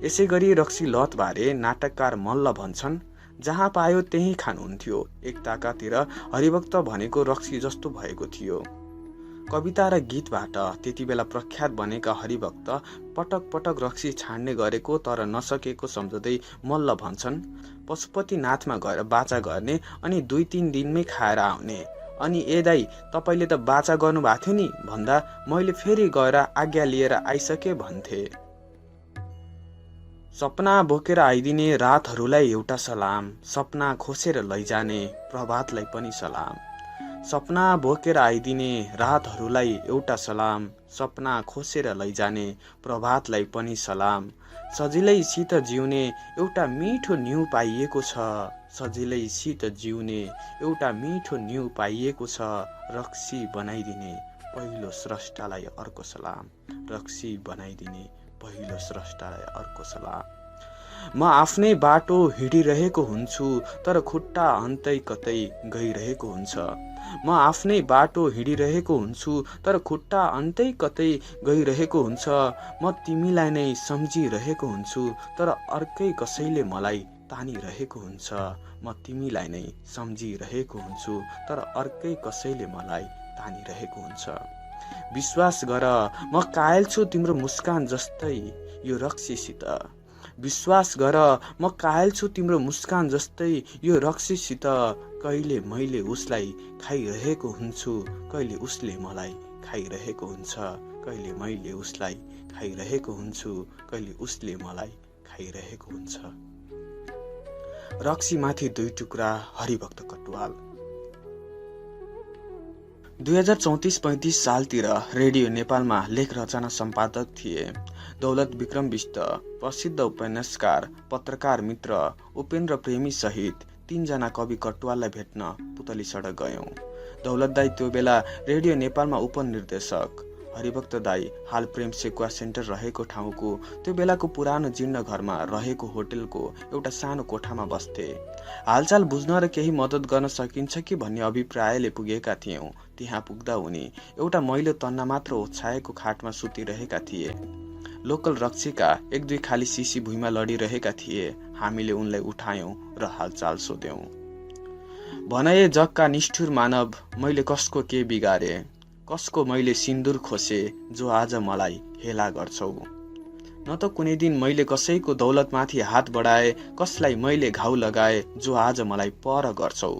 यसै गरी रक्सी लतबारे नाटककार मल्ल भन्छन्, जहाँ पायो त्यही खानुहुन्थ्यो। एकताकातिर हरिभक्त भनेको रक्सी जस्तो भएको थियो। कविता र गीतबाट त्यति बेला प्रख्यात बनेका हरिभक्त पटक पटक रक्सी छाड्ने गरेको तर नसकेको सम्झँदै मल्ल भन्छन्, पशुपतिनाथमा गएर बाचा गर्ने अनि 2-3 दिनमै खाएर आउने। अनि ए दाई, तपाईले त बाचा गर्नुभएको थियो नि भन्दा मैले फेरि गएर आज्ञा लिएर आइसके भन्थे। सपना बोकेर आइदिने रातहरूलाई एउटा सलाम, सपना खोसेर लैजाने प्रभातलाई पनि सलाम। सपना बोकेर आइदिने रातहरूलाई एउटा सलाम, सपना खोसेर लैजाने प्रभातलाई पनि सलाम। सजिलैसित जिउने एउटा मिठो न्यु पाइएको छ, सजिलैसित जिउने एउटा मिठो न्यु पाइएको छ। रक्सी बनाइदिने पहिलो स्रष्टालाई अर्को सलाम, रक्सी बनाइदिने पहिलो स्रष्टालाई अर्को सलाम। म आफ्नै बाटो हिँडिरहेको हुन्छु तर खुट्टा अन्तै कतै गइरहेको हुन्छ। म आफ्नै बाटो हिँडिरहेको हुन्छु तर खुट्टा अन्तै कतै गइरहेको हुन्छ। म तिमीलाई नै सम्झिरहेको हुन्छु तर अर्कै कसैले मलाई तानिरहेको हुन्छ। म तिमीलाई नै सम्झिरहेको हुन्छु तर अर्कै कसैले मलाई तानिरहेको हुन्छ। विश्वास गर म कायल छु तिम्रो मुस्कान जस्तै यो रक्सीसित। विश्वास गर म कायल छु तिम्रो मुस्कान जस्तै यो रक्सीसित। कहिले मैले उसलाई खाइरहेको हुन्छु, कहिले उसले मलाई खाइरहेको हुन्छ। कहिले मैले उसलाई खाइरहेको हुन्छु, कहिले उसले मलाई खाइरहेको हुन्छ। रक्सीमाथि 2 टुक्रा हरिभक्त कटुवाल। 2034-35 सालतिर रेडियो नेपालमा लेख रचना सम्पादक थिए। दौलत विक्रम बिष्ट, प्रसिद्ध उपन्यासकार, पत्रकार मित्र उपेन्द्र प्रेमी सहित 3 जना कवि कटुवाललाई भेट्न पुतली सडक गयौं। दौलत दाई त्यो बेला रेडियो नेपालमा उपनिर्देशक, हरिभक्त दाई हाल प्रेम सेकुवा सेन्टर रहेको ठाउँको त्यो बेलाको पुरानो जीर्ण घरमा रहेको होटलको एउटा सानो कोठामा बस्थे। हालचाल बुझ्न र केही मद्दत गर्न सकिन्छ कि भन्ने अभिप्रायले पुगेका थियौं। त्यहाँ पुग्दा उनी एउटा मैलो तन्ना मात्र ओछ्याएको खाटमा सुतिरहेका थिए। लोकल रक्सीका 1-2 खाली सिसी भुइँमा लडिरहेका थिए। हामीले उनलाई उठायौं र हालचाल सोध्यौं। भनाए जगका निष्ठुर मानव, मैले कसको के बिगारे, कसको मैले सिन्दुर खोसे जो आज मलाई हेला गर्छौ। न त कुनै दिन मैले कसैको दौलतमाथि हात बढाए, कसलाई मैले घाउ लगाए जो आज मलाई पर गर्छौ।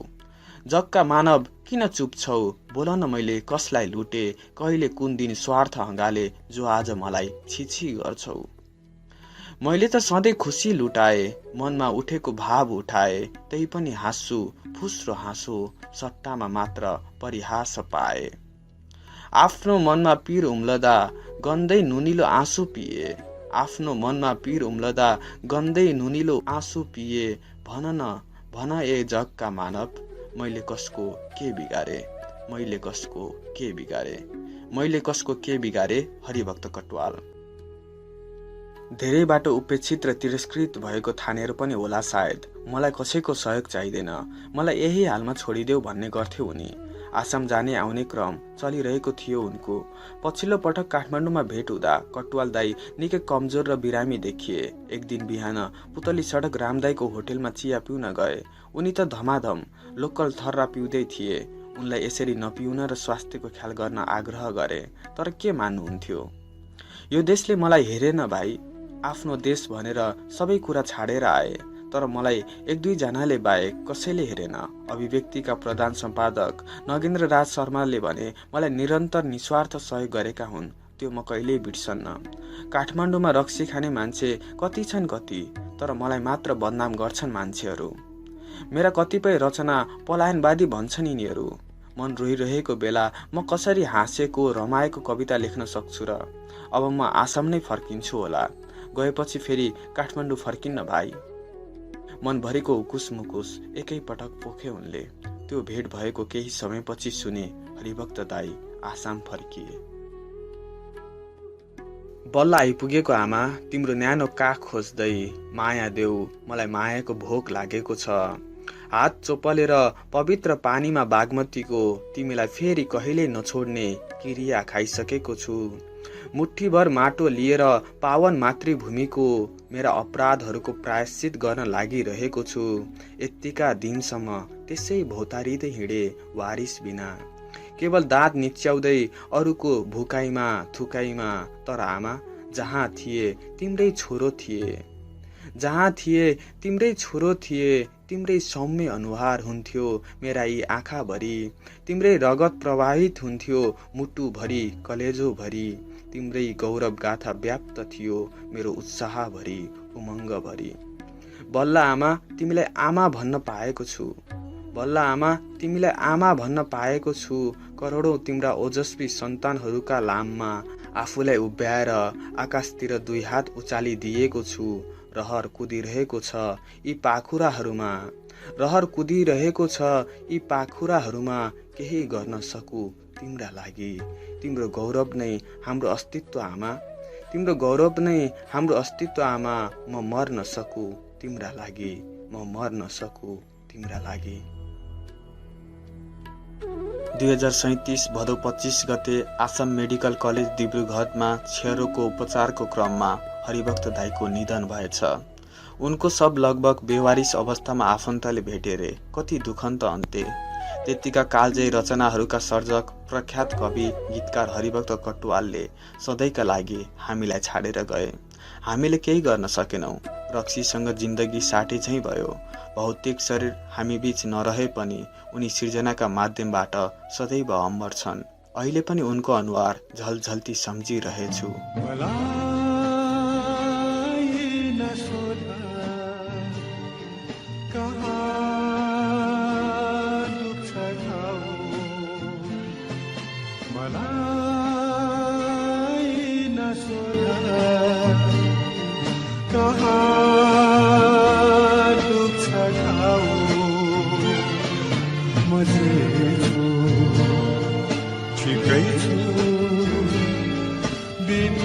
जगका मानव किन चुप छौ, बोल न मैले कसलाई लुटे, कहिले कुन दिन स्वार्थ हँगाले जो आज मलाई छिछि गर्छौ। मैले त सधैँ खुसी लुटाए, मनमा उठेको भाव उठाए, त्यही पनि हाँस्छु, फुस्रो हाँसो, सट्टामा मात्र परिहास पाए। आफ्नो मनमा पीर उम्लदा गन्दै नुनिलो आँसु पिए, आफ्नो मनमा पीर उम्लदा गन्दै नुनिलो आँसु पिए। भन न, भन ए जगका मानव, मैले कसको के बिगारे, मैले कसको के बिगारे? मैले कसको के बिगारे? हरिभक्त कटुवाल। धेरै बाटो उपेक्षित र तिरस्कृत भएको ठानेर पनि होला सायद। मलाई कसैको सहयोग चाहिँदैन, मलाई यही हालमा छोडिदेऊ भन्ने गर्थ्यो उनी। आसाम जाने आउने क्रम चलिरहेको थियो उनको। पछिल्लो पटक काठमाडौँमा भेट हुँदा कटुवाल दाई निकै कमजोर र बिरामी देखिए। एक दिन बिहान पुतली सडक रामदाईको होटेलमा चिया पिउन गए। उनी त धमाधम लोकल थर्रा पिउँदै थिए। उनलाई यसरी नपिउन र स्वास्थ्यको ख्याल गर्न आग्रह गरे, तर के मान्नुहुन्थ्यो? यो देशले मलाई हेरेन भाइ, आफ्नो देश भनेर सबै कुरा छाडेर आए, तर मलाई एक दुई जनाले बाहेक कसैले हेरेन। अभिव्यक्तिका प्रधान सम्पादक नगेन्द्र राज शर्माले भने मलाई निरन्तर निस्वार्थ सहयोग गरेका हुन्, त्यो म कहिल्यै बिर्सन्न। काठमाडौँमा रक्सी खाने मान्छे कति छन् कति, तर मलाई मात्र बदनाम गर्छन् मान्छेहरू। मेरा कतिपय रचना पलायनवादी भन्छन् यिनीहरू। मन रोइरहेको बेला म कसरी हाँसेको रमाएको कविता लेख्न सक्छु र? अब म आसाम नै फर्किन्छु होला, गएपछि फेरि काठमाडौँ फर्किन्न भाइ। मनभरिको उकुस मुकुस एकै पटक पोखे उनले। त्यो भेट भएको केही समयपछि सुने हरिभक्त दाई आसाम फर्किए। बल्ल आइपुगेको आमा, तिम्रो न्यानो काख खोज्दै माया देऊ, मलाई मायाको भोक लागेको छ। हात चोपलेर पवित्र पानीमा बागमतीको तिमीलाई फेरि कहिल्यै नछोड्ने क्रिया खाइसकेको छु। मुठ्ठीभर माटो लिएर पावन मातृभूमिको मेरा अपराधहरूको प्रायश्चित गर्न लागिरहेको छु। यतिका दिनसम्म त्यसै भौतारिँदै हिँडे वारिस बिना, केवल दाँत निच्याउँदै अरूको भुकाइमा थुकाइमा। तर आमा, जहाँ थिए तिम्रै छोरो थिए, जहाँ थिए तिम्रै छोरो थिए। तिम्रै सौम्य अनुहार हुन्थ्यो मेरा यी आँखाभरि, तिम्रै रगत प्रवाहित हुन्थ्यो मुटुभरि कलेजोभरि। तिम्रै गौरव गाथा व्याप्त थियो मेरो उत्साहभरि उमङ्गभरि। बल्ल आमा, तिमीलाई आमा भन्न पाएको छु, बल्ल आमा, तिमीलाई आमा भन्न पाएको छु। करोडौं तिम्रा ओजस्वी सन्तानहरूका लाममा आफूलाई उभ्याएर आकाशतिर दुई हात उचालिदिएको छु। रहर कुदिरहेको छ यी पाखुराहरूमा, रहर कुदिरहेको छ यी पाखुराहरूमा। केही गर्न सकु तिम्रा लागि, तिम्रो गौरव नै हाम्रो अस्तित्व आमा, तिम्रो गौरव नै हाम्रो अस्तित्व आमा। म मर्न सकु तिम्रा लागि, म मर्न सकु तिम्रा लागि। 2037 भदौ 25 गते आसाम मेडिकल कलेज डिब्रुगढमा क्षयरोगको उपचारको क्रममा हरिभक्त दाईको निधन भएछ। उनको सब लगभग बेवारिस अवस्थामा आफन्तले भेटेरे। कति दुखन्त अन्त्य। त्यतिका कालजयी रचनाहरूका सर्जक प्रख्यात कवि गीतकार हरिभक्त कटुवालले सधैँका लागि हामीलाई छाडेर गए। हामीले केही गर्न सकेनौँ। रक्सीसँग जिन्दगी साटे झैँ भयो। भौतिक शरीर हामी बीच नरहे पनि उनी सृजनाका माध्यमबाट सदैव अमर छन्। अहिले पनि उनको अनुहार झलझल्ती सम्झिरहेछु। ठिकै छु बिन